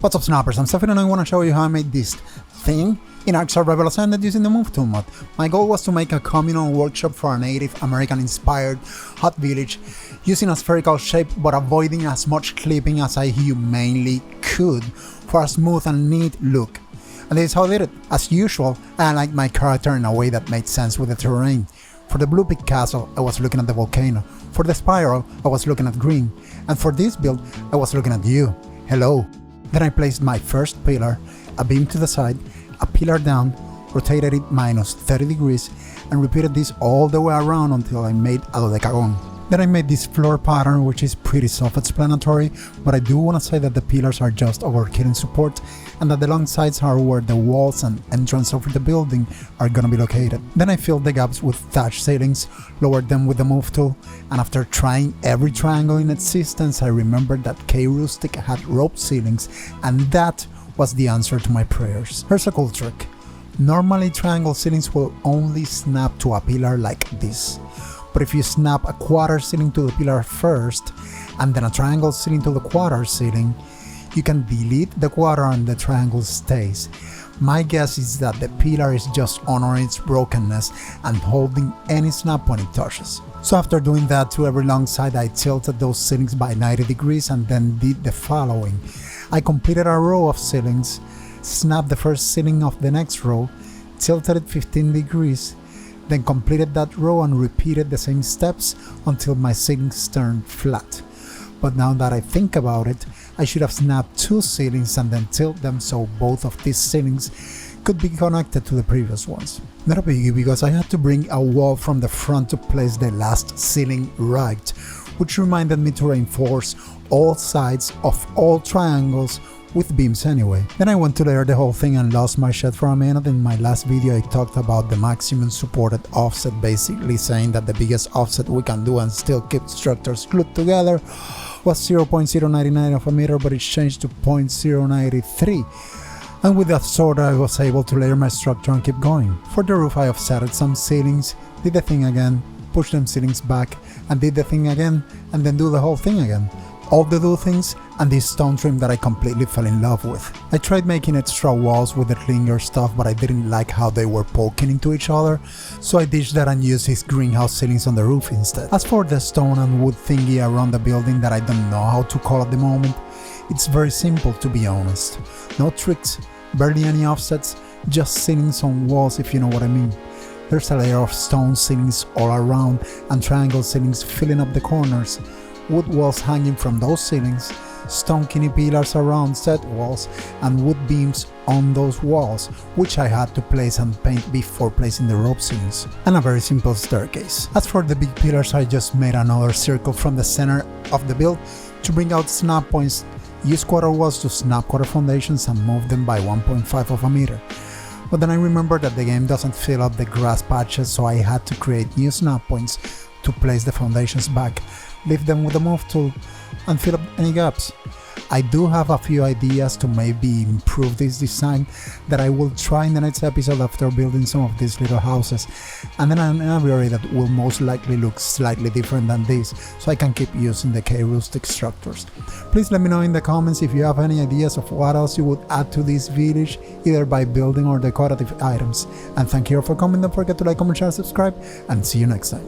What's up, snappers? I'm Stefan and I want to show you how I made this thing in ARK Survival Ascended using the Move Tool mod. My goal was to make a communal workshop for a Native American inspired hut village using a spherical shape but avoiding as much clipping as I humanly could for a smooth and neat look. And this is how I did it. As usual, I aligned my character in a way that made sense with the terrain. For the blue peak castle, I was looking at the volcano. For the spiral, I was looking at green. And for this build, I was looking at you. Hello. Then I placed my first pillar, a beam to the side, a pillar down, rotated it minus 30 degrees, and repeated this all the way around until I made a hexagon. Then I made this floor pattern, which is pretty self-explanatory, but I do want to say that the pillars are just overkilling support, and that the long sides are where the walls and entrance of the building are gonna be located. Then I filled the gaps with thatch ceilings, lowered them with the Move Tool, and after trying every triangle in existence, I remembered that Rustic had rope ceilings, and that was the answer to my prayers. Here's a cool trick. Normally triangle ceilings will only snap to a pillar like this. But if you snap a quarter ceiling to the pillar first, and then a triangle ceiling to the quarter ceiling, you can delete the quarter and the triangle stays. My guess is that the pillar is just honoring its brokenness and holding any snap when it touches. So after doing that to every long side, I tilted those ceilings by 90 degrees and then did the following. I completed a row of ceilings, snapped the first ceiling of the next row, tilted it 15 degrees, then completed that row and repeated the same steps until my ceilings turned flat. But now that I think about it, I should have snapped two ceilings and then tilted them so both of these ceilings could be connected to the previous ones. Not a biggie, because I had to bring a wall from the front to place the last ceiling right, which reminded me to reinforce all sides of all triangles with beams anyway. Then I went to layer the whole thing and lost my shit for a minute. In my last video I talked about the maximum supported offset, basically saying that the biggest offset we can do and still keep structures glued together was 0.099 of a meter, but it changed to 0.093. And with that sort I was able to layer my structure and keep going. For the roof I offsetted some ceilings, did the thing again, pushed them ceilings back and did the thing again, and then do the whole thing again. All the do things and this stone trim that I completely fell in love with. I tried making extra walls with the clinger stuff, but I didn't like how they were poking into each other, so I ditched that and used his greenhouse ceilings on the roof instead. As for the stone and wood thingy around the building that I don't know how to call at the moment, it's very simple, to be honest. No tricks, barely any offsets, just ceilings on walls, if you know what I mean. There's a layer of stone ceilings all around and triangle ceilings filling up the corners, wood walls hanging from those ceilings, stone skinny pillars around said walls, and wood beams on those walls, which I had to place and paint before placing the rope ceilings, and a very simple staircase. As for the big pillars, I just made another circle from the center of the build to bring out snap points, use quarter walls to snap quarter foundations and move them by 1.5 of a meter. But then I remembered that the game doesn't fill up the grass patches, so I had to create new snap points to place the foundations back, leave them with the Move Tool, and fill up any gaps. I do have a few ideas to maybe improve this design that I will try in the next episode after building some of these little houses, and then an aviary that will most likely look slightly different than this, so I can keep using the Rustic structures. Please let me know in the comments if you have any ideas of what else you would add to this village, either by building or decorative items. And thank you all for coming. Don't forget to like, comment, share, subscribe, and see you next time.